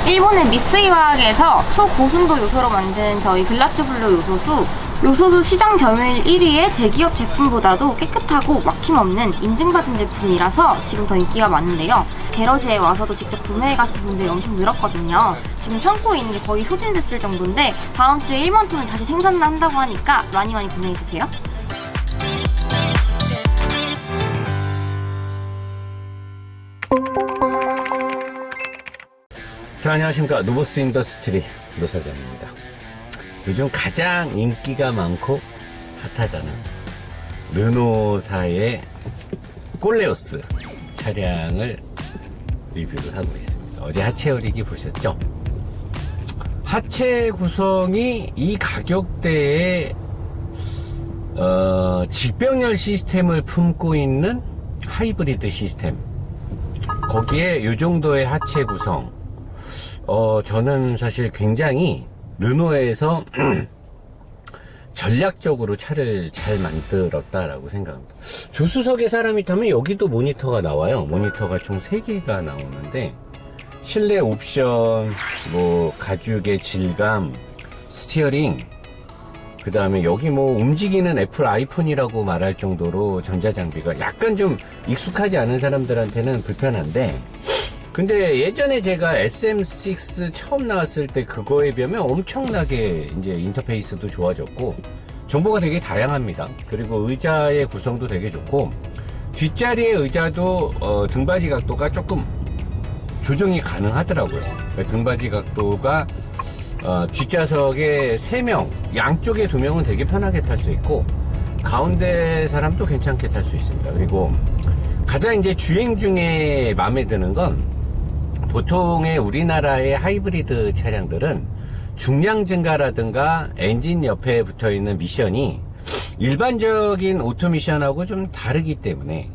일본의 미쓰이 화학에서 초고순도 요소로 만든 저희 글라츠 블루 요소수 시장 점유율 1위의 대기업 제품보다도 깨끗하고 막힘없는 인증받은 제품이라서 지금 더 인기가 많은데요. 게러지에 와서도 직접 구매해 가시는 분들이 엄청 늘었거든요. 지금 창고에 있는 게 거의 소진됐을 정도인데 다음 주에 1만 톤을 다시 생산한다고 하니까 많이 구매해주세요. 자, 안녕하십니까. 노보스 인더스트리 노사장입니다. 요즘 가장 인기가 많고 핫하다는 르노사의 꼴레오스 차량을 리뷰를 하고 있습니다. 어제 하체 요리기 보셨죠? 하체 구성이 이 가격대에 직병렬 시스템을 품고 있는 하이브리드 시스템, 거기에 이 정도의 하체 구성, 저는 사실 굉장히 르노에서 전략적으로 차를 잘 만들었다라고 생각합니다. 조수석에 사람이 타면 여기도 모니터가 나와요. 모니터가 총 3개가 나오는데 실내 옵션, 가죽의 질감, 스티어링, 그 다음에 여기 움직이는 애플 아이폰이라고 말할 정도로 전자장비가 약간 좀 익숙하지 않은 사람들한테는 불편한데, 근데 예전에 제가 SM6 처음 나왔을 때 그거에 비하면 엄청나게 이제 인터페이스도 좋아졌고 정보가 되게 다양합니다. 그리고 의자의 구성도 되게 좋고 뒷자리의 의자도 등받이 각도가 조금 조정이 가능하더라고요. 등받이 각도가 뒷좌석에 3명, 양쪽에 2명은 되게 편하게 탈 수 있고 가운데 사람도 괜찮게 탈 수 있습니다. 그리고 가장 이제 주행 중에 마음에 드는 건, 보통의 우리나라의 하이브리드 차량들은 중량 증가라든가 엔진 옆에 붙어 있는 미션이 일반적인 오토 미션하고 좀 다르기 때문에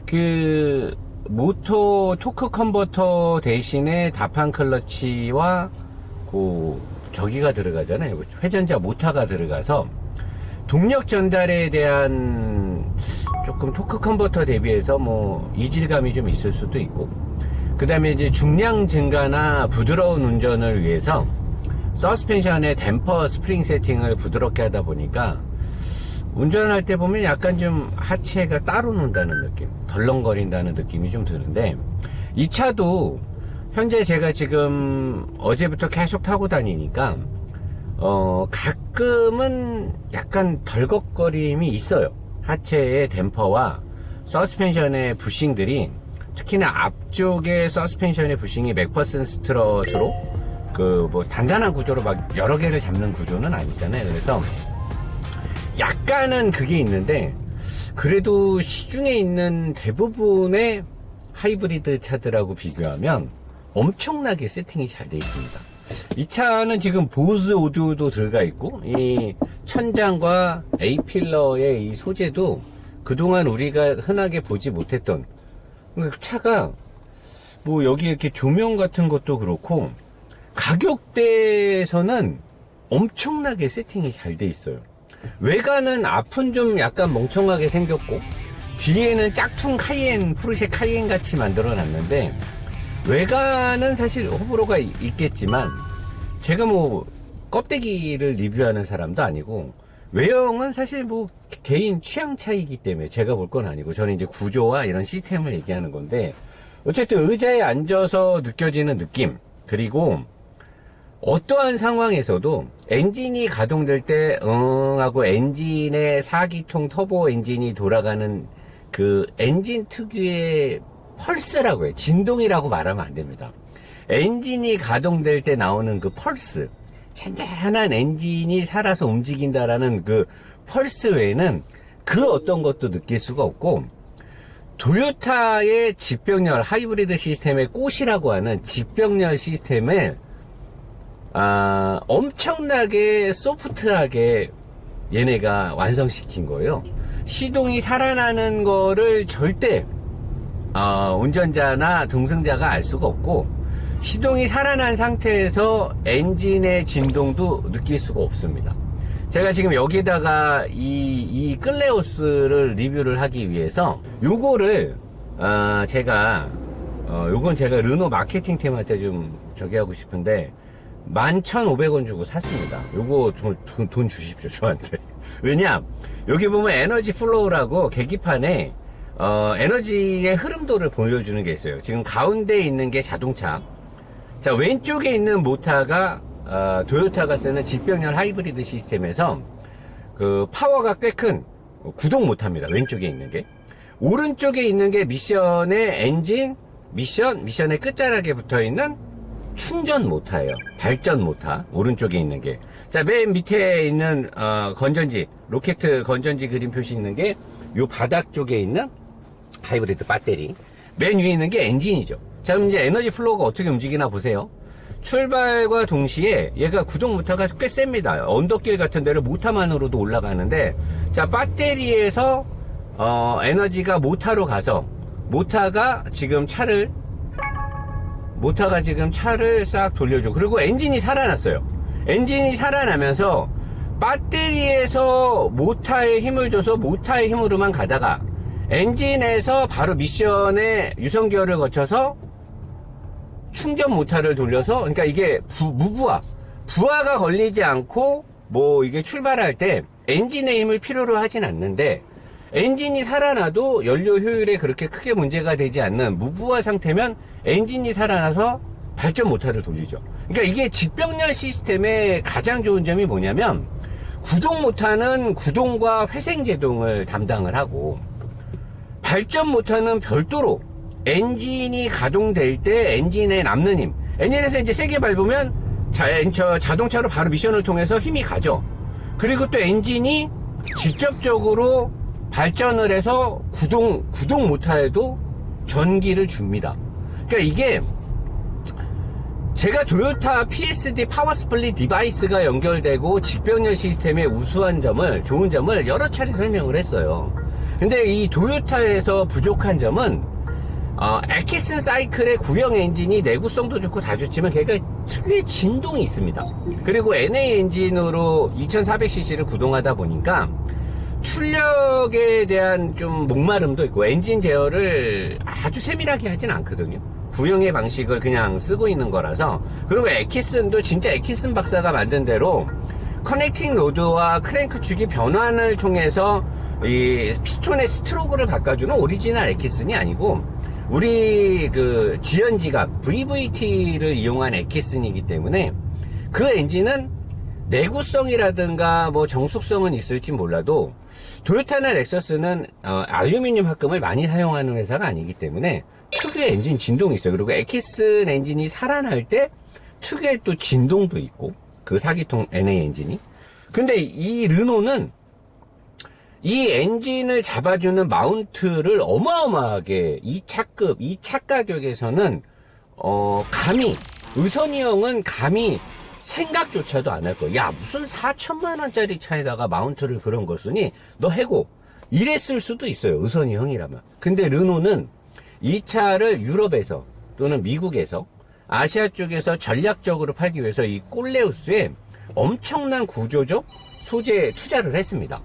그 모터 토크 컨버터 대신에 다판 클러치와 저기가 들어가잖아요. 회전자 모터가 들어가서 동력 전달에 대한 조금 토크 컨버터 대비해서 이질감이 좀 있을 수도 있고, 그 다음에 이제 중량 증가나 부드러운 운전을 위해서 서스펜션의 댐퍼 스프링 세팅을 부드럽게 하다 보니까 운전할 때 보면 약간 좀 하체가 따로 논다는 느낌, 덜렁거린다는 느낌이 좀 드는데, 이 차도 현재 제가 지금 어제부터 계속 타고 다니니까 가끔은 약간 덜컥거림이 있어요. 하체의 댐퍼와 서스펜션의 부싱들이, 특히나 앞쪽의 서스펜션의 부싱이 맥퍼슨 스트럿으로 단단한 구조로 막 여러 개를 잡는 구조는 아니잖아요. 그래서 약간은 그게 있는데, 그래도 시중에 있는 대부분의 하이브리드 차들하고 비교하면 엄청나게 세팅이 잘 되어 있습니다. 이 차는 지금 보즈 오디오도 들어가 있고, 이 천장과 A필러의 이 소재도 그동안 우리가 흔하게 보지 못했던, 차가 여기 이렇게 조명 같은 것도 그렇고 가격대에서는 엄청나게 세팅이 잘 돼 있어요. 외관은 앞은 좀 약간 멍청하게 생겼고 뒤에는 짝퉁 포르쉐 카이엔 같이 만들어 놨는데, 외관은 사실 호불호가 있겠지만 제가 껍데기를 리뷰하는 사람도 아니고 외형은 사실 개인 취향 차이기 때문에 제가 볼 건 아니고, 저는 이제 구조와 이런 시스템을 얘기하는 건데, 어쨌든 의자에 앉아서 느껴지는 느낌, 그리고 어떠한 상황에서도 엔진이 가동될 때 하고 엔진의 4기통 터보 엔진이 돌아가는 그 엔진 특유의 펄스라고 해요. 진동이라고 말하면 안 됩니다. 엔진이 가동될 때 나오는 그 펄스, 잔잔한 엔진이 살아서 움직인다라는 그 펄스 외에는 그 어떤 것도 느낄 수가 없고, 도요타의 직병렬 하이브리드 시스템의 꽃이라고 하는 직병렬 시스템을 엄청나게 소프트하게 얘네가 완성시킨 거예요. 시동이 살아나는 거를 절대 운전자나 동승자가 알 수가 없고, 시동이 살아난 상태에서 엔진의 진동도 느낄 수가 없습니다. 제가 지금 여기다가 이 클레오스를 리뷰를 하기 위해서 요거를 제가 요건 제가 르노 마케팅 팀한테 좀 저기 하고 싶은데 11,500원 주고 샀습니다. 요거 돈 주십시오, 저한테. 왜냐, 여기 보면 에너지 플로우라고 계기판에 에너지의 흐름도를 보여주는 게 있어요. 지금 가운데 있는 게 자동차. 자, 왼쪽에 있는 모터가 도요타가 쓰는 직병렬 하이브리드 시스템에서 그 파워가 꽤 큰 구동 모터입니다. 왼쪽에 있는 게. 오른쪽에 있는 게 미션의 엔진, 미션의 끝자락에 붙어 있는 충전 모터예요. 발전 모터. 오른쪽에 있는 게. 자, 맨 밑에 있는 건전지, 로켓 건전지 그림 표시 있는 게 요 바닥 쪽에 있는 하이브리드 배터리. 맨 위에 있는 게 엔진이죠. 자, 그럼 이제 에너지 플로우가 어떻게 움직이나 보세요. 출발과 동시에 얘가 구동 모터가 꽤 셉니다. 언덕길 같은 데를 모터만으로도 올라가는데, 자, 배터리에서 에너지가 모터로 가서 모터가 지금 차를 싹 돌려줘. 그리고 엔진이 살아났어요. 엔진이 살아나면서 배터리에서 모터에 힘을 줘서 모터의 힘으로만 가다가 엔진에서 바로 미션의 유성기어를 거쳐서 충전 모터를 돌려서, 그러니까 이게 부하가 걸리지 않고 뭐 이게 출발할 때 엔진의 힘을 필요로 하진 않는데, 엔진이 살아나도 연료 효율에 그렇게 크게 문제가 되지 않는 무부하 상태면 엔진이 살아나서 발전 모터를 돌리죠. 그러니까 이게 직병렬 시스템의 가장 좋은 점이 뭐냐면, 구동 모터는 구동과 회생 제동을 담당을 하고, 발전 모터는 별도로 엔진이 가동될 때 엔진에 남는 힘, 엔진에서 이제 세게 밟으면 자동차로 바로 미션을 통해서 힘이 가죠. 그리고 또 엔진이 직접적으로 발전을 해서 구동 모터에도 전기를 줍니다. 그러니까 이게 제가 도요타 PSD 파워 스플릿 디바이스가 연결되고 직병렬 시스템의 우수한 점을, 좋은 점을 여러 차례 설명을 했어요. 근데 이 도요타에서 부족한 점은 에키슨 사이클의 구형 엔진이 내구성도 좋고 다 좋지만 걔가 특유의 진동이 있습니다. 그리고 NA 엔진으로 2400cc를 구동하다 보니까 출력에 대한 좀 목마름도 있고, 엔진 제어를 아주 세밀하게 하진 않거든요. 구형의 방식을 그냥 쓰고 있는 거라서. 그리고 에키슨도 진짜 에키슨 박사가 만든 대로 커넥팅 로드와 크랭크 축이 변환을 통해서 이 피스톤의 스트로크를 바꿔주는 오리지널 에키슨이 아니고, 우리 그 지연지각 VVT를 이용한 에키슨이기 때문에 그 엔진은 내구성이라든가 뭐 정숙성은 있을지 몰라도 도요타나 렉서스는 알루미늄 합금을 많이 사용하는 회사가 아니기 때문에 특유의 엔진 진동이 있어요. 그리고 에키슨 엔진이 살아날 때 특유의 또 진동도 있고, 그 4기통 NA 엔진이. 근데 이 르노는 이 엔진을 잡아주는 마운트를 어마어마하게 이 차 가격에서는 감히 의선이 형은 감히 생각조차도 안 할 거야. 야, 무슨 4천만 원짜리 차에다가 마운트를 그런 걸 쓰니? 너 해고. 이랬을 수도 있어요, 의선이 형이라면. 근데 르노는 이 차를 유럽에서 또는 미국에서 아시아 쪽에서 전략적으로 팔기 위해서 이 꼴레우스에 엄청난 구조적 소재 투자를 했습니다.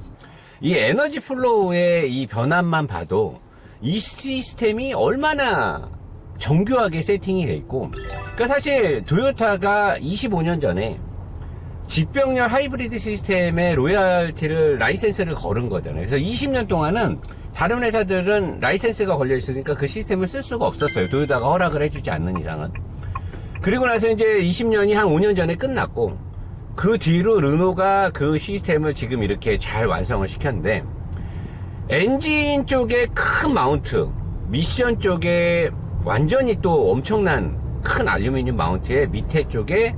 이 에너지 플로우의 이 변환만 봐도 이 시스템이 얼마나 정교하게 세팅이 돼 있고, 그러니까 사실 도요타가 25년 전에 직병렬 하이브리드 시스템의 로열티를 라이센스를 걸은 거잖아요. 그래서 20년 동안은 다른 회사들은 라이센스가 걸려 있으니까 그 시스템을 쓸 수가 없었어요. 도요타가 허락을 해주지 않는 이상은. 그리고 나서 이제 20년이 한 5년 전에 끝났고, 그 뒤로 르노가 그 시스템을 지금 이렇게 잘 완성을 시켰는데, 엔진 쪽에 큰 마운트, 미션 쪽에 완전히 또 엄청난 큰 알루미늄 마운트에 밑에 쪽에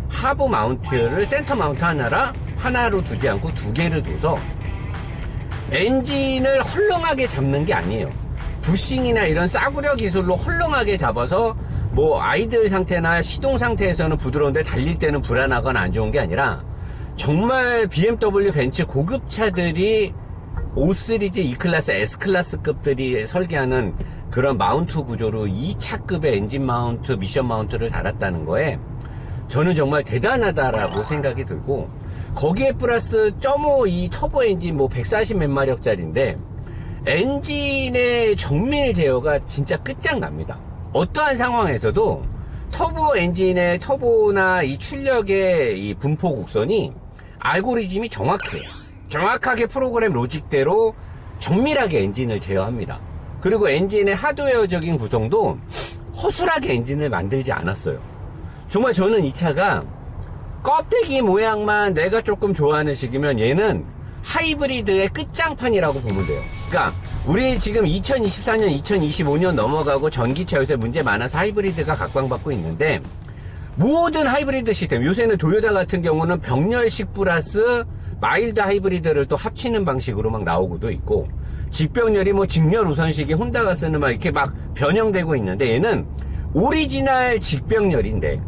하부 마운트를 센터 마운트 하나로 두지 않고 두 개를 둬서 엔진을 헐렁하게 잡는 게 아니에요. 부싱이나 이런 싸구려 기술로 헐렁하게 잡아서 뭐 아이들 상태나 시동 상태에서는 부드러운데 달릴 때는 불안하거나 안 좋은 게 아니라, 정말 BMW 벤츠 고급차들이 5시리즈 E클래스, S클래스급들이 설계하는 그런 마운트 구조로 2차급의 엔진 마운트, 미션 마운트를 달았다는 거에 저는 정말 대단하다라고 생각이 들고, 거기에 플러스 0.5 이 터보 엔진 뭐 140 몇 마력짜리인데 엔진의 정밀 제어가 진짜 끝장납니다. 어떠한 상황에서도 터보 엔진의 터보나 이 출력의 이 분포 곡선이 알고리즘이 정확해요. 정확하게 프로그램 로직대로 정밀하게 엔진을 제어합니다. 그리고 엔진의 하드웨어적인 구성도 허술하게 엔진을 만들지 않았어요. 정말 저는 이 차가 껍데기 모양만 내가 조금 좋아하는 식이면 얘는 하이브리드의 끝장판이라고 보면 돼요. 그러니까 우리 지금 2024년, 2025년 넘어가고 전기차 요새 문제 많아서 하이브리드가 각광받고 있는데, 모든 하이브리드 시스템, 요새는 도요타 같은 경우는 병렬식 플러스 마일드 하이브리드를 또 합치는 방식으로 막 나오고도 있고, 직병렬이 뭐 직렬 우선식이 혼다가 쓰는 막 이렇게 막 변형되고 있는데, 얘는 오리지널 직병렬인데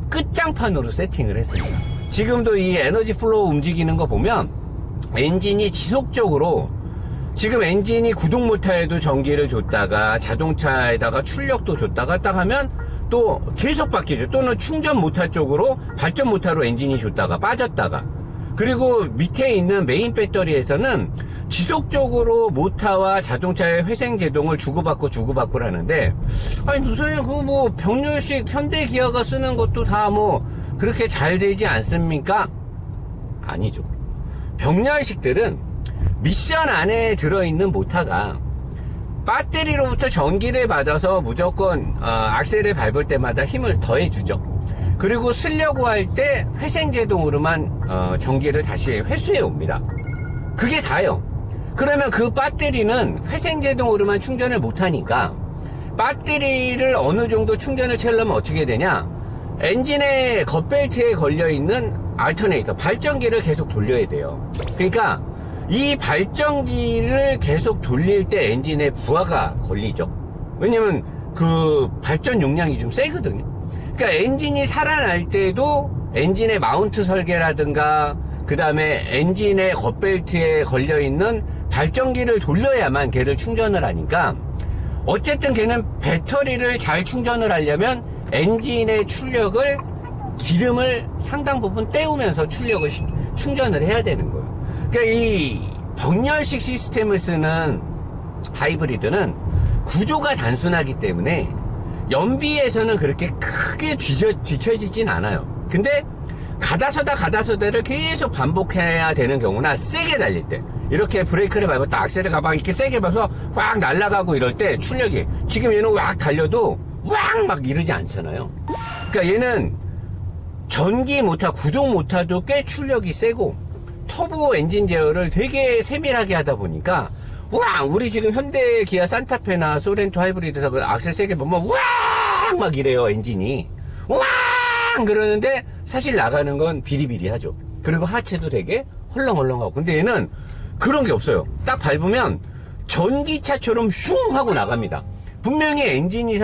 끝장판으로 세팅을 했습니다. 지금도 이 에너지 플로우 움직이는 거 보면 엔진이 지속적으로, 지금 엔진이 구동 모터에도 전기를 줬다가 자동차에다가 출력도 줬다가 딱 하면 또 계속 바뀌죠. 또는 충전 모터 쪽으로 발전 모터로 엔진이 줬다가 빠졌다가, 그리고 밑에 있는 메인 배터리에서는 지속적으로 모터와 자동차의 회생 제동을 주고받고 하는데, 아니 무슨 그거 뭐 병렬식 현대 기아가 쓰는 것도 다 뭐 그렇게 잘 되지 않습니까? 아니죠. 병렬식들은 미션 안에 들어있는 모터가 배터리로부터 전기를 받아서 무조건 악셀을 밟을 때마다 힘을 더해주죠. 그리고 쓰려고 할 때 회생제동으로만 전기를 다시 회수해 옵니다. 그게 다요. 그러면 그 배터리는 회생제동으로만 충전을 못하니까 배터리를 어느 정도 충전을 채우려면 어떻게 되냐, 엔진의 겉벨트에 걸려있는 알터네이터, 발전기를 계속 돌려야 돼요. 그러니까 이 발전기를 계속 돌릴 때 엔진에 부하가 걸리죠. 왜냐면 그 발전 용량이 좀 세거든요. 그러니까 엔진이 살아날 때도 엔진의 마운트 설계라든가 그 다음에 엔진의 겉벨트에 걸려있는 발전기를 돌려야만 걔를 충전을 하니까, 어쨌든 걔는 배터리를 잘 충전을 하려면 엔진의 출력을, 기름을 상당 부분 때우면서 충전을 해야 되는 거예요. 그러니까 이 병렬식 시스템을 쓰는 하이브리드는 구조가 단순하기 때문에 연비에서는 그렇게 크게 뒤처지진 않아요. 근데 가다서다를 계속 반복해야 되는 경우나, 세게 달릴 때, 이렇게 브레이크를 밟았다 악셀을 가방 이렇게 세게 밟아서 확 날아가고 이럴 때 출력이, 지금 얘는 확 달려도 확 막 이러지 않잖아요. 그러니까 얘는 전기 모터, 구동 모터도 꽤 출력이 세고 터보 엔진 제어를 되게 세밀하게 하다 보니까, 와, 우리 지금 현대 기아 산타페나 소렌토 하이브리드에서 그 악셀 세게 보면 와 막 이래요. 엔진이 와 그러는데 사실 나가는 건 비리비리하죠. 그리고 하체도 되게 헐렁헐렁하고. 근데 얘는 그런 게 없어요. 딱 밟으면 전기차처럼 슝 하고 나갑니다. 분명히 엔진이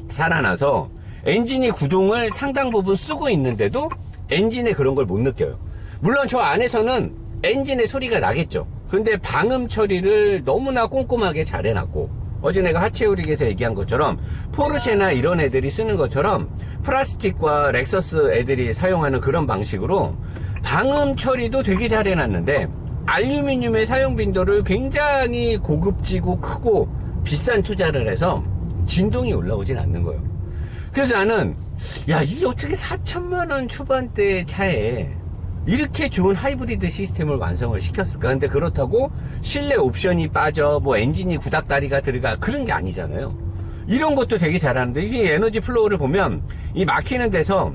살아나서 엔진이 구동을 상당 부분 쓰고 있는데도 엔진에 그런 걸 못 느껴요. 물론 저 안에서는 엔진의 소리가 나겠죠. 근데 방음 처리를 너무나 꼼꼼하게 잘 해놨고, 어제 내가 하체 요리에서 얘기한 것처럼 포르쉐나 이런 애들이 쓰는 것처럼 플라스틱과 렉서스 애들이 사용하는 그런 방식으로 방음 처리도 되게 잘 해놨는데, 알루미늄의 사용 빈도를 굉장히 고급지고 크고 비싼 투자를 해서 진동이 올라오진 않는 거예요. 그래서 나는, 야, 이게 어떻게 4천만원 초반대 차에 이렇게 좋은 하이브리드 시스템을 완성을 시켰을까? 근데 그렇다고 실내 옵션이 빠져, 뭐 엔진이 구닥다리가 들어가, 그런 게 아니잖아요. 이런 것도 되게 잘하는데, 이 에너지 플로우를 보면 이 막히는 데서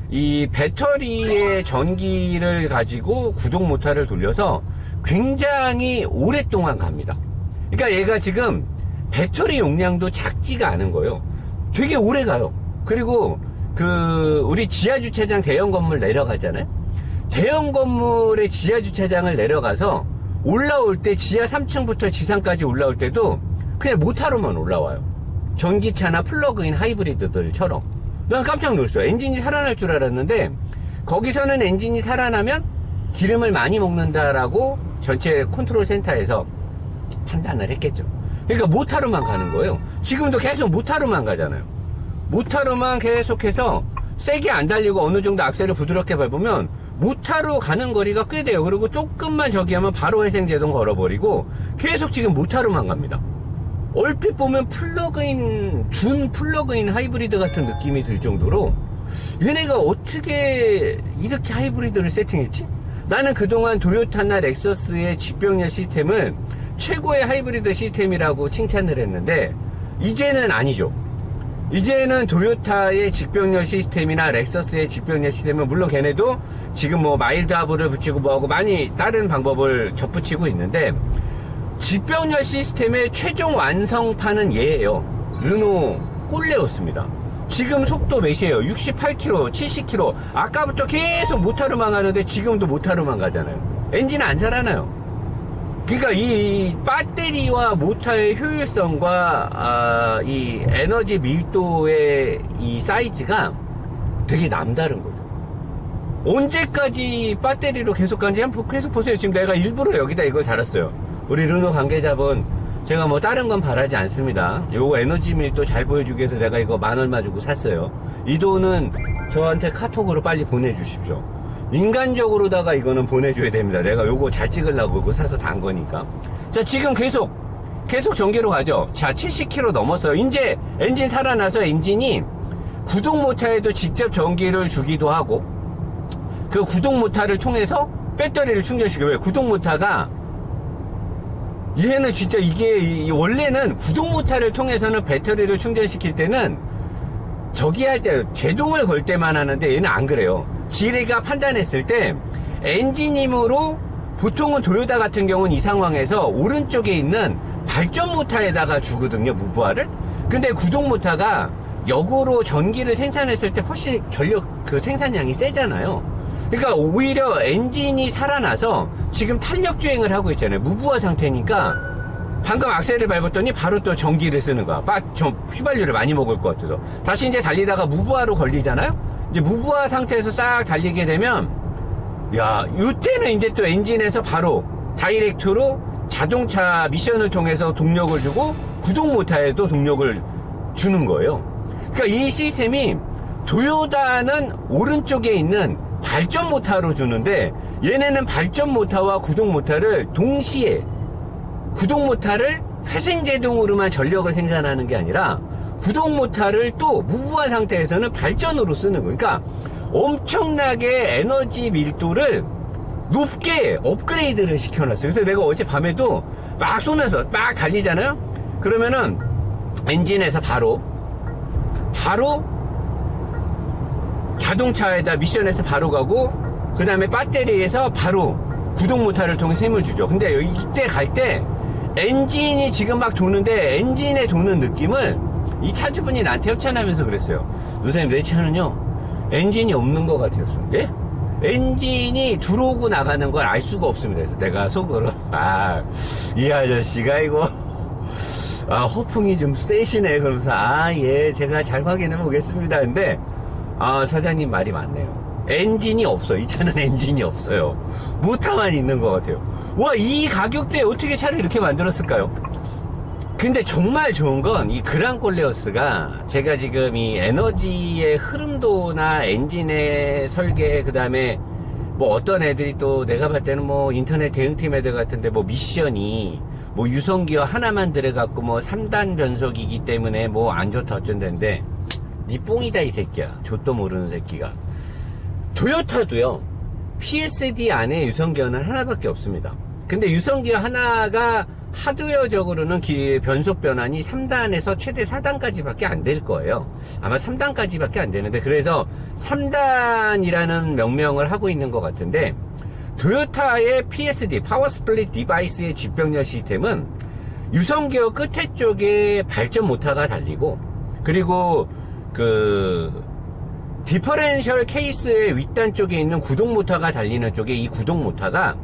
이 배터리의 전기를 가지고 구동 모터를 돌려서 굉장히 오랫동안 갑니다. 그러니까 얘가 지금 배터리 용량도 작지가 않은 거예요. 되게 오래 가요. 그리고 우리 지하주차장 대형 건물 내려가잖아요. 대형 건물의 지하주차장을 내려가서 올라올 때 지하 3층부터 지상까지 올라올 때도 그냥 모터로만 올라와요. 전기차나 플러그인 하이브리드들처럼. 난 깜짝 놀랐어요. 엔진이 살아날 줄 알았는데, 거기서는 엔진이 살아나면 기름을 많이 먹는다라고 전체 컨트롤 센터에서 판단을 했겠죠. 그러니까 모터로만 가는 거예요. 지금도 계속 모터로만 가잖아요. 모터로만 계속해서 세게 안 달리고 어느 정도 악셀을 부드럽게 밟으면 모터로 가는 거리가 꽤 돼요. 그리고 조금만 저기 하면 바로 회생제동 걸어버리고 계속 지금 모터로만 갑니다. 얼핏 보면 준 플러그인 하이브리드 같은 느낌이 들 정도로 얘네가 어떻게 이렇게 하이브리드를 세팅했지? 나는 그동안 도요타나 렉서스의 직병렬 시스템을 최고의 하이브리드 시스템이라고 칭찬을 했는데 이제는 아니죠. 이제는 도요타의 직병렬 시스템이나 렉서스의 직병렬 시스템은 물론 걔네도 지금 뭐 마일드 하브를 붙이고 뭐하고 많이 다른 방법을 접붙이고 있는데 직병렬 시스템의 최종 완성판은 얘예요. 르노 꼴레오스입니다. 지금 속도 몇이에요? 68km, 70km. 아까부터 계속 모타르만 가는데 지금도 모타르만 가잖아요. 엔진은 안 살아나요. 그러니까 이 배터리와 모터의 효율성과 이 에너지 밀도의 이 사이즈가 되게 남다른 거죠. 언제까지 배터리로 계속 가는지 한번 계속 보세요. 지금 내가 일부러 여기다 이걸 달았어요. 우리 르노 관계자분, 제가 뭐 다른 건 바라지 않습니다. 요거 에너지 밀도 잘 보여주기 위해서 내가 이거 10,000얼마 주고 샀어요. 이 돈은 저한테 카톡으로 빨리 보내주십시오. 인간적으로다가 이거는 보내줘야 됩니다. 내가 요거 잘 찍으려고 이거 사서 단 거니까. 자, 지금 계속 전기로 가죠. 자, 70km 넘었어요. 이제 엔진 살아나서 엔진이 구동 모터에도 직접 전기를 주기도 하고 그 구동 모터를 통해서 배터리를 충전시켜요. 왜? 구동 모터가 얘는 진짜 이게 원래는 구동 모터를 통해서는 배터리를 충전시킬 때는 저기 할 때 제동을 걸 때만 하는데 얘는 안 그래요. 지레가 판단했을 때 엔진 힘으로 보통은 도요타 같은 경우는 이 상황에서 오른쪽에 있는 발전 모터에다가 주거든요, 무브화를. 근데 구동 모터가 역으로 전기를 생산했을 때 훨씬 전력 그 생산량이 세잖아요. 그러니까 오히려 엔진이 살아나서 지금 탄력 주행을 하고 있잖아요. 무브화 상태니까 방금 악셀을 밟았더니 바로 또 전기를 쓰는 거야. 휘발유를 많이 먹을 것 같아서. 다시 이제 달리다가 무브화로 걸리잖아요? 이제 무브화 상태에서 싹 달리게 되면, 야, 이때는 이제 또 엔진에서 바로 다이렉트로 자동차 미션을 통해서 동력을 주고 구동 모터에도 동력을 주는 거예요. 그러니까 이 시스템이 도요타는 오른쪽에 있는 발전 모터로 주는데 얘네는 발전 모터와 구동 모터를 동시에 구동 모터를 회생제동으로만 전력을 생산하는 게 아니라 구동 모터를 또 무브화 상태에서는 발전으로 쓰는 거예요. 그러니까 엄청나게 에너지 밀도를 높게 업그레이드를 시켜놨어요. 그래서 내가 어제 밤에도 막 쏘면서 막 달리잖아요. 그러면은 엔진에서 바로 자동차에다 미션에서 바로 가고 그 다음에 배터리에서 바로 구동 모터를 통해서 힘을 주죠. 근데 이때 갈 때 엔진이 지금 막 도는데 엔진에 도는 느낌을 이 차주분이 나한테 협찬하면서 그랬어요. 선생님, 내 차는요 엔진이 없는 것 같아요. 예? 엔진이 들어오고 나가는 걸 알 수가 없습니다. 그래서 내가 속으로 이 아저씨가 이거 허풍이 좀 세시네. 그러면서 예, 제가 잘 확인해 보겠습니다. 근데 사장님 말이 맞네요. 엔진이 없어. 이 차는 엔진이 없어요. 모터만 있는 것 같아요. 와, 이 가격대에 어떻게 차를 이렇게 만들었을까요? 근데 정말 좋은 건 이 그랑콜레오스가 제가 지금 이 에너지의 흐름도나 엔진의 설계, 그 다음에 뭐 어떤 애들이 또 내가 봤을 때는 뭐 인터넷 대응팀 애들 같은데 뭐 미션이 뭐 유성기어 하나만 들어갖고 뭐 3단 변속이기 때문에 뭐 안 좋다 어쩐다는데 니 뽕이다 이 새끼야. 좆도 모르는 새끼가. 도요타도요 PSD 안에 유성기어는 하나밖에 없습니다. 근데 유성기어 하나가 하드웨어적으로는 변속 변환이 3단에서 최대 4단까지밖에 안 될 거예요. 아마 3단까지밖에 안 되는데, 그래서 3단이라는 명명을 하고 있는 것 같은데, 도요타의 PSD 파워 스플릿 디바이스의 직병렬 시스템은 유성기어 끝에 쪽에 발전 모터가 달리고, 그리고 디퍼렌셜 케이스의 윗단 쪽에 있는 구동 모터가 달리는 쪽에 이 구동 모터가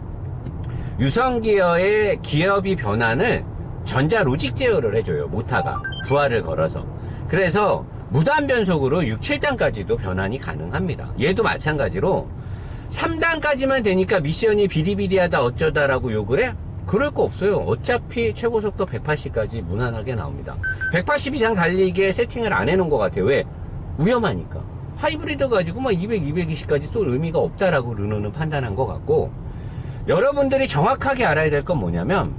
유성기어의 기어비 변환을 전자 로직 제어를 해줘요. 모터가 부하를 걸어서. 그래서 무단 변속으로 6, 7단까지도 변환이 가능합니다. 얘도 마찬가지로 3단까지만 되니까 미션이 비리비리하다 어쩌다라고 욕을 해? 그럴 거 없어요. 어차피 최고속도 180까지 무난하게 나옵니다. 180 이상 달리기에 세팅을 안 해놓은 것 같아요. 왜? 위험하니까. 하이브리드 가지고 막 200, 220까지 쏠 의미가 없다라고 르노는 판단한 것 같고, 여러분들이 정확하게 알아야 될 건 뭐냐면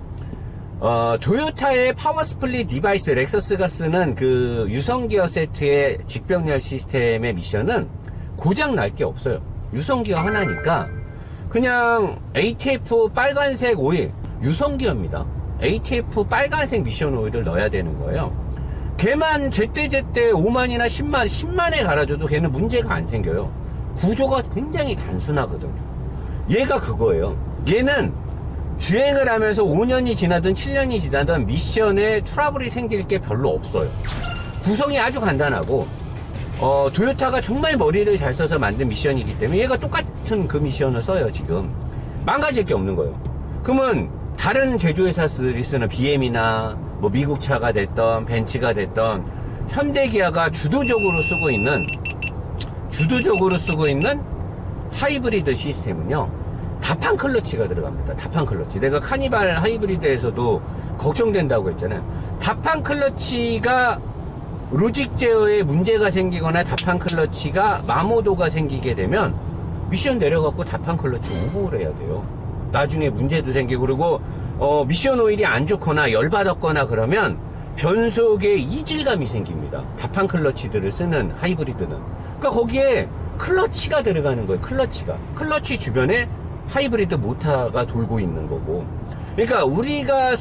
도요타의 파워 스플릿 디바이스, 렉서스가 쓰는 그 유성기어 세트의 직병렬 시스템의 미션은 고장 날 게 없어요. 유성기어 하나니까 그냥 ATF 빨간색 오일, 유성기어입니다. ATF 빨간색 미션 오일을 넣어야 되는 거예요. 걔만 제때제때 5만이나 10만에 갈아줘도 걔는 문제가 안 생겨요. 구조가 굉장히 단순하거든요. 얘가 그거예요. 얘는 주행을 하면서 5년이 지나든 7년이 지나든 미션에 트러블이 생길 게 별로 없어요. 구성이 아주 간단하고 도요타가 정말 머리를 잘 써서 만든 미션이기 때문에 얘가 똑같은 그 미션을 써요. 지금 망가질 게 없는 거예요. 그러면 다른 제조회사들이 쓰는 BM이나 뭐 미국 차가 됐던 벤츠가 됐던 현대기아가 주도적으로 쓰고 있는 하이브리드 시스템은요, 다판 클러치가 들어갑니다. 다판 클러치. 내가 카니발 하이브리드에서도 걱정된다고 했잖아요. 다판 클러치가 로직 제어에 문제가 생기거나 다판 클러치가 마모도가 생기게 되면 미션 내려갖고 다판 클러치 오버를 해야 돼요. 나중에 문제도 생기고, 그리고 미션 오일이 안 좋거나 열받았거나 그러면 변속에 이질감이 생깁니다. 다판 클러치들을 쓰는 하이브리드는. 그러니까 거기에 클러치가 들어가는 거예요. 클러치 주변에 하이브리드 모터가 돌고 있는 거고. 그러니까 우리가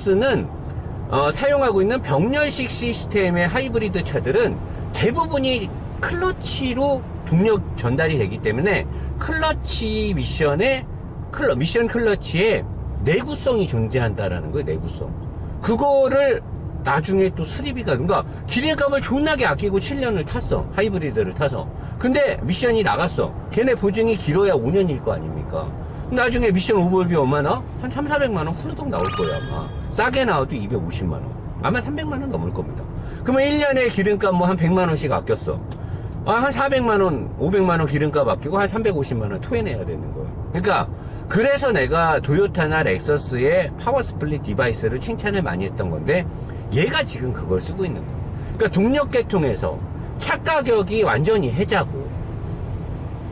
사용하고 있는 병렬식 시스템의 하이브리드 차들은 대부분이 클러치로 동력 전달이 되기 때문에 클러치 미션 클러치에 내구성이 존재한다라는 거예요. 내구성. 그거를 나중에 또 수리비가, 그러니까 기름값을 존나게 아끼고 7년을 탔어. 하이브리드를 타서. 근데 미션이 나갔어. 걔네 보증이 길어야 5년일 거 아닙니까? 나중에 미션 오버비 얼마나? 한 3,400만원 훌쩍 나올 거예요, 아마. 싸게 나와도 250만원. 아마 300만원 넘을 겁니다. 그러면 1년에 기름값 뭐 한 100만원씩 아꼈어. 한 400만원, 500만원 기름값 아끼고 한 350만원 토해내야 되는 거예요. 그러니까, 그래서 내가 도요타나 렉서스의 파워 스플릿 디바이스를 칭찬을 많이 했던 건데, 얘가 지금 그걸 쓰고 있는 거예요. 그러니까 동력 계통에서 차 가격이 완전히 해자고,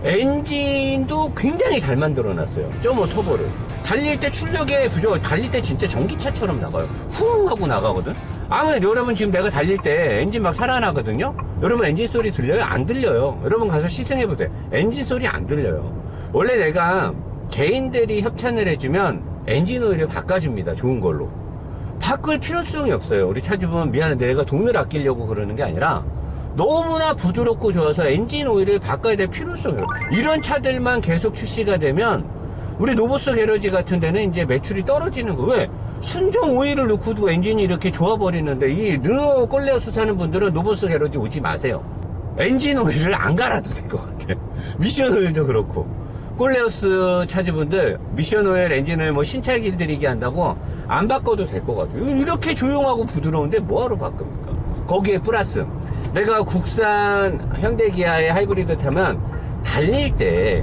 엔진도 굉장히 잘 만들어 놨어요. 점오 터보를. 달릴 때 출력의 부족, 달릴 때 진짜 전기차처럼 나가요. 후 하고 나가거든. 아무튼 여러분 지금 내가 달릴 때 엔진 막 살아나거든요. 여러분 엔진 소리 들려요? 안 들려요. 여러분 가서 시승해보세요. 엔진 소리 안 들려요. 원래 내가 개인들이 협찬을 해주면 엔진 오일을 바꿔줍니다. 좋은 걸로. 바꿀 필요성이 없어요. 우리 차주분 미안한데 내가 돈을 아끼려고 그러는 게 아니라 너무나 부드럽고 좋아서 엔진 오일을 바꿔야 될 필요성이 없어요. 이런 차들만 계속 출시가 되면 우리 노보스 게러지 같은 데는 이제 매출이 떨어지는 거예요. 왜? 순정 오일을 넣고도 엔진이 이렇게 좋아버리는데, 이 르노 꼴레오스 사는 분들은 노보스 게러지 오지 마세요. 엔진 오일을 안 갈아도 될 것 같아요. 미션 오일도 그렇고. 꼴레오스 차주분들 미션 오일, 엔진 오일 뭐 신차 길들이기 한다고 안 바꿔도 될 것 같아요. 이렇게 조용하고 부드러운데 뭐하러 바꿉니까? 거기에 플러스 내가 국산 현대기아의 하이브리드 타면 달릴 때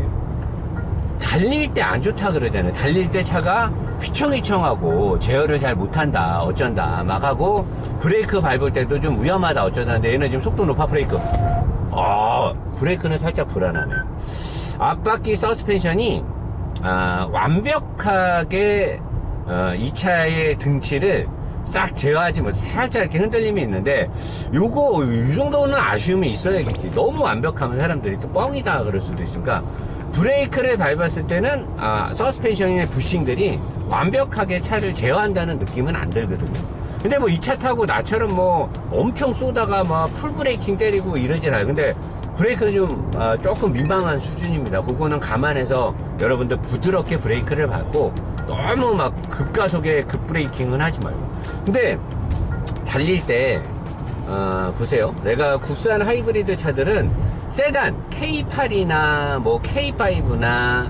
안 좋다 그러잖아요. 달릴 때 차가 휘청휘청하고 제어를 잘 못한다 어쩐다 막 하고, 브레이크 밟을 때도 좀 위험하다 어쩌다는데 얘는 지금 속도 높아. 브레이크는 살짝 불안하네요. 앞바퀴 서스펜션이 완벽하게 이 차의 등치를 싹 제어하지 못, 살짝 이렇게 흔들림이 있는데, 요거 이 정도는 아쉬움이 있어야겠지. 너무 완벽하면 사람들이 또 뻥이다 그럴 수도 있으니까, 브레이크를 밟았을 때는 서스펜션의 부싱들이 완벽하게 차를 제어한다는 느낌은 안 들거든요. 근데 뭐 이 차 타고 나처럼 뭐 엄청 쏘다가 막 풀브레이킹 때리고 이러진 않아요. 근데 브레이크는 좀 조금 민망한 수준입니다. 그거는 감안해서 여러분들 부드럽게 브레이크를 밟고 너무 막 급가속에 급브레이킹은 하지 말고. 근데 달릴 때 보세요. 내가 국산 하이브리드 차들은 세단 K8이나 뭐 K5나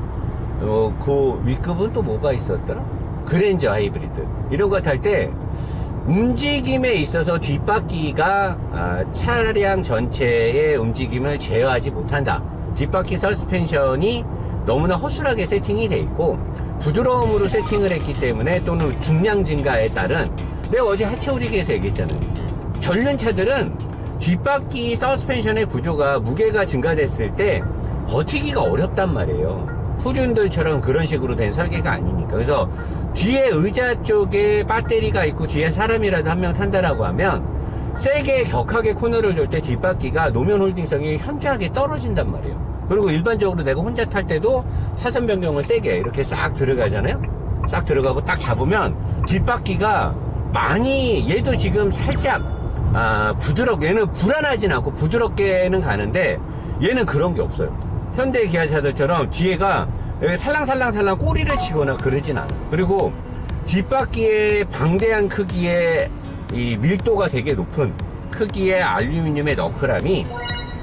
그 윗급은 또 뭐가 있었더라? 그랜저 하이브리드 이런 거 탈 때 움직임에 있어서 뒷바퀴가 차량 전체의 움직임을 제어하지 못한다. 뒷바퀴 서스펜션이 너무나 허술하게 세팅이 돼 있고 부드러움으로 세팅을 했기 때문에, 또는 중량 증가에 따른, 내가 어제 하체 오리기에서 얘기했잖아요. 전륜차들은 뒷바퀴 서스펜션의 구조가 무게가 증가됐을 때 버티기가 어렵단 말이에요. 후륜들처럼 그런 식으로 된 설계가 아니니까. 그래서 뒤에 의자 쪽에 배터리가 있고 뒤에 사람이라도 한 명 탄다라고 하면 세게 격하게 코너를 돌 때 뒷바퀴가 노면 홀딩성이 현저하게 떨어진단 말이에요. 그리고 일반적으로 내가 혼자 탈 때도 차선 변경을 세게 이렇게 싹 들어가잖아요. 싹 들어가고 딱 잡으면 뒷바퀴가 많이, 얘도 지금 살짝 부드럽게, 얘는 불안하진 않고 부드럽게는 가는데 얘는 그런 게 없어요. 현대 기아차들처럼 뒤에가 살랑살랑살랑 꼬리를 치거나 그러진 않아요. 그리고 뒷바퀴에 방대한 크기의 이 밀도가 되게 높은 크기의 알루미늄의 너클함이,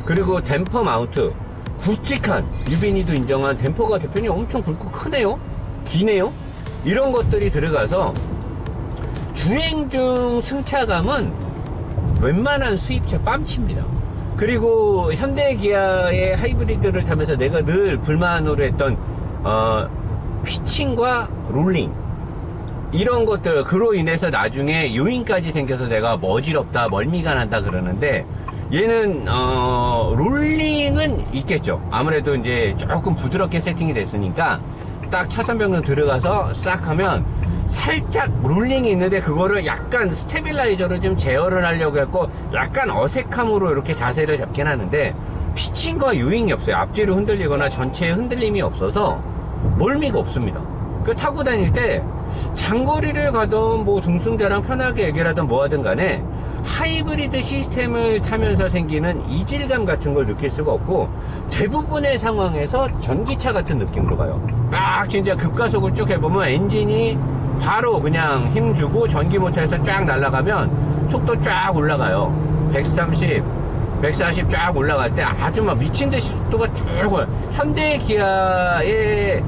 그리고 댐퍼 마운트 굵직한, 유빈이도 인정한 댐퍼가 대표님 엄청 굵고 크네요, 기네요. 이런 것들이 들어가서 주행 중 승차감은 웬만한 수입차 뺨칩니다. 그리고 현대 기아의 하이브리드를 타면서 내가 늘 불만으로 했던 피칭과 롤링, 이런 것들, 그로 인해서 나중에 요인까지 생겨서 내가 머지럽다, 멀미가 난다 그러는데, 얘는 롤링은 있겠죠. 아무래도 이제 조금 부드럽게 세팅이 됐으니까 딱 차선 변경 들어가서 싹 하면 살짝 롤링이 있는데, 그거를 약간 스테빌라이저로 좀 제어를 하려고 했고 약간 어색함으로 이렇게 자세를 잡긴 하는데, 피칭과 요인이 없어요. 앞뒤로 흔들리거나 전체에 흔들림이 없어서 멀미가 없습니다. 그 타고 다닐 때 장거리를 가던 뭐 동승자랑 편하게 얘기를 하든 뭐 하든 간에 하이브리드 시스템을 타면서 생기는 이질감 같은 걸 느낄 수가 없고, 대부분의 상황에서 전기차 같은 느낌으로 가요. 막 진짜 급가속을 쭉 해보면 엔진이 바로 그냥 힘주고 전기 모터에서 쫙 날아가면 속도 쫙 올라가요. 130, 140 쫙 올라갈 때 아주 막 미친듯이 속도가 쭉 와요. 현대 기아의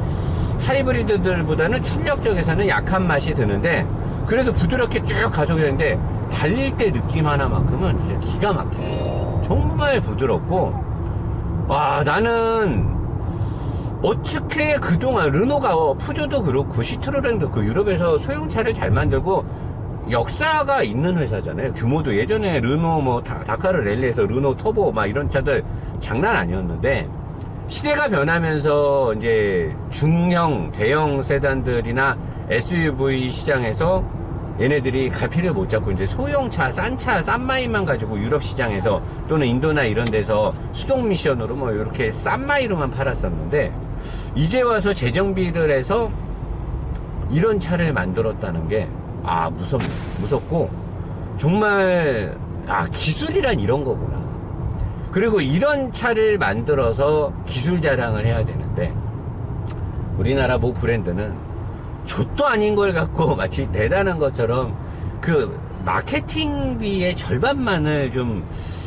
하이브리드들보다는 출력적에서는 약한 맛이 드는데, 그래도 부드럽게 쭉 가속되는데 달릴 때 느낌 하나만큼은 진짜 기가 막혀요. 정말 부드럽고, 와, 나는 어떻게 그동안 르노가, 푸조도 그렇고 시트로렌도 그 유럽에서 소형차를 잘 만들고 역사가 있는 회사잖아요. 규모도 예전에 르노 뭐 다카르 랠리에서 르노 터보 막 이런 차들 장난 아니었는데, 시대가 변하면서 이제 중형, 대형 세단들이나 SUV 시장에서 얘네들이 갈피를 못 잡고 이제 소형차, 싼 차, 싼 마일만 가지고 유럽 시장에서 또는 인도나 이런 데서 수동 미션으로 뭐 이렇게 싼 마일로만 팔았었는데, 이제 와서 재정비를 해서 이런 차를 만들었다는 게 무섭고 정말 기술이란 이런 거구나. 그리고 이런 차를 만들어서 기술 자랑을 해야 되는데, 우리나라 모 브랜드는 족도 아닌 걸 갖고 마치 대단한 것처럼 그 마케팅비의 절반만을 좀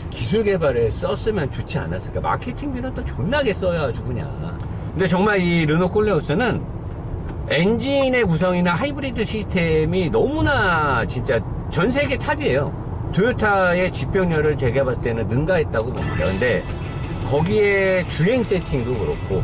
기술 개발에 썼으면 좋지 않았을까. 마케팅비는 또 존나게 써야 아주 그냥. 근데 정말 이 르노 콜레오스는 엔진의 구성이나 하이브리드 시스템이 너무나 진짜 전 세계 탑이에요. 토요타의 집병렬을 제가 봤을 때는 능가했다고 봅니다. 근데 거기에 주행 세팅도 그렇고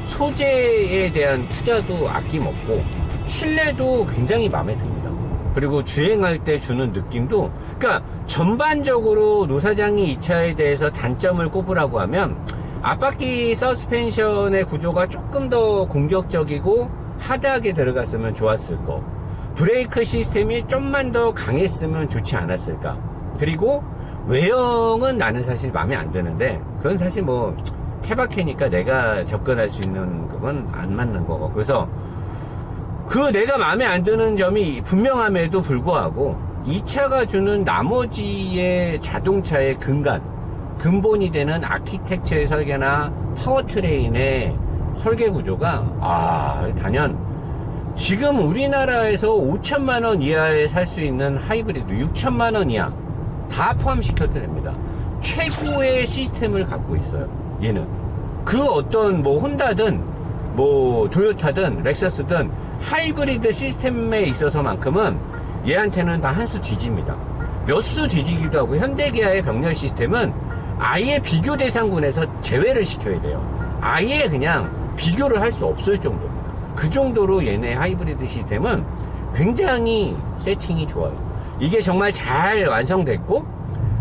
소재에 대한 투자도 아낌없고 실내도 굉장히 마음에 듭니다. 그리고 주행할 때 주는 느낌도, 그러니까 전반적으로 노 사장이 이 차에 대해서 단점을 꼽으라고 하면 앞바퀴 서스펜션의 구조가 조금 더 공격적이고 하드하게 들어갔으면 좋았을 거, 브레이크 시스템이 좀만 더 강했으면 좋지 않았을까. 그리고 외형은 나는 사실 마음에 안 드는데, 그건 사실 뭐 케바케니까 내가 접근할 수 있는 그건 안 맞는 거고, 그래서 그 내가 마음에 안 드는 점이 분명함에도 불구하고 이 차가 주는 나머지의 자동차의 근본이 되는 아키텍처의 설계나 파워트레인의 설계 구조가 단연 지금 우리나라에서 5천만원 이하에 살 수 있는 하이브리드 6천만원 이하 다 포함시켜도 됩니다. 최고의 시스템을 갖고 있어요. 얘는 그 어떤 뭐 혼다든 뭐 도요타든 렉서스든 하이브리드 시스템에 있어서만큼은 얘한테는 다 한 수 뒤집니다. 몇 수 뒤지기도 하고, 현대기아의 병렬 시스템은 아예 비교 대상군에서 제외를 시켜야 돼요. 아예 그냥 비교를 할 수 없을 정도입니다. 그 정도로 얘네 하이브리드 시스템은 굉장히 세팅이 좋아요. 이게 정말 잘 완성됐고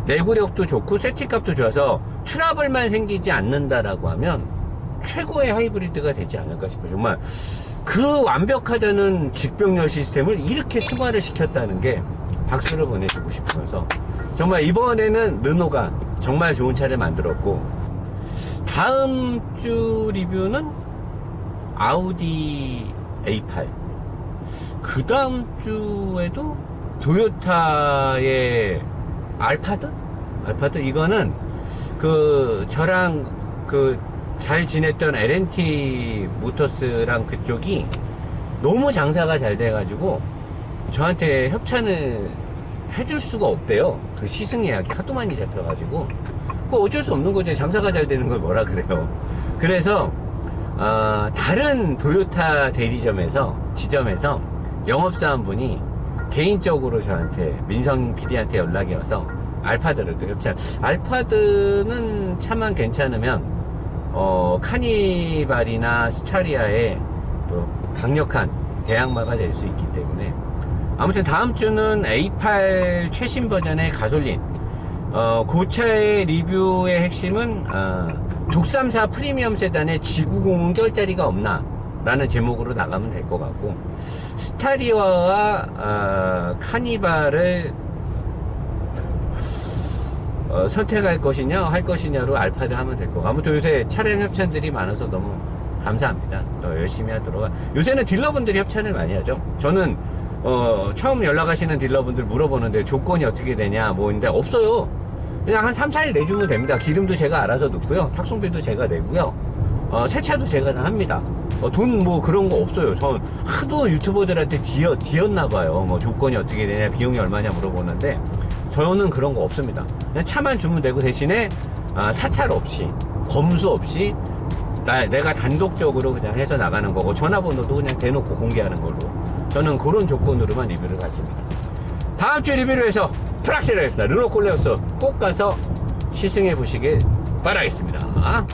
내구력도 좋고 세팅값도 좋아서 트러블만 생기지 않는다라고 하면 최고의 하이브리드가 되지 않을까 싶어요. 정말 그 완벽하다는 직병렬 시스템을 이렇게 승화를 시켰다는 게 박수를 보내주고 싶으면서, 정말 이번에는 르노가 정말 좋은 차를 만들었고, 다음 주 리뷰는 아우디 A8, 그 다음 주에도 도요타의 알파드? 이거는 저랑 잘 지냈던 L&T 모터스랑 그쪽이 너무 장사가 잘 돼가지고 저한테 협찬을 해줄 수가 없대요. 그 시승 예약이 하도 많이 잡혀가지고 어쩔 수 없는 거죠. 장사가 잘 되는 걸 뭐라 그래요. 그래서 다른 도요타 지점에서 영업사원분이 개인적으로 저한테, 민성 PD한테 연락이 와서 알파드를 또 협찬. 알파드는 차만 괜찮으면 카니발이나 스타리아의 또 강력한 대항마가 될 수 있기 때문에, 아무튼 다음 주는 A8 최신 버전의 가솔린, 그 차의 리뷰의 핵심은 634 프리미엄 세단의 G90은 결자리가 없나 라는 제목으로 나가면 될 것 같고, 스타리아와 카니발을 선택할 것이냐 할 것이냐로 알파드 하면 될 거고, 아무튼 요새 차량 협찬들이 많아서 너무 감사합니다. 더 열심히 하도록. 요새는 딜러분들이 협찬을 많이 하죠. 저는 처음 연락하시는 딜러분들 물어보는데 조건이 어떻게 되냐 뭐인데 없어요. 그냥 한 3, 4일 내주면 됩니다. 기름도 제가 알아서 넣고요, 탁송비도 제가 내고요, 세차도 제가 다 합니다. 돈 뭐 그런 거 없어요. 전 하도 유튜버들한테 뒤었나봐요. 뭐 조건이 어떻게 되냐, 비용이 얼마냐 물어보는데 저는 그런 거 없습니다. 그냥 차만 주면 되고, 대신에 사찰 없이, 검수 없이 내가 단독적으로 그냥 해서 나가는 거고, 전화번호도 그냥 대놓고 공개하는 걸로, 저는 그런 조건으로만 리뷰를 받습니다. 다음 주 리뷰를 해서 프락시를 하겠습니다. 르노 콜레오스 꼭 가서 시승해 보시길 바라겠습니다.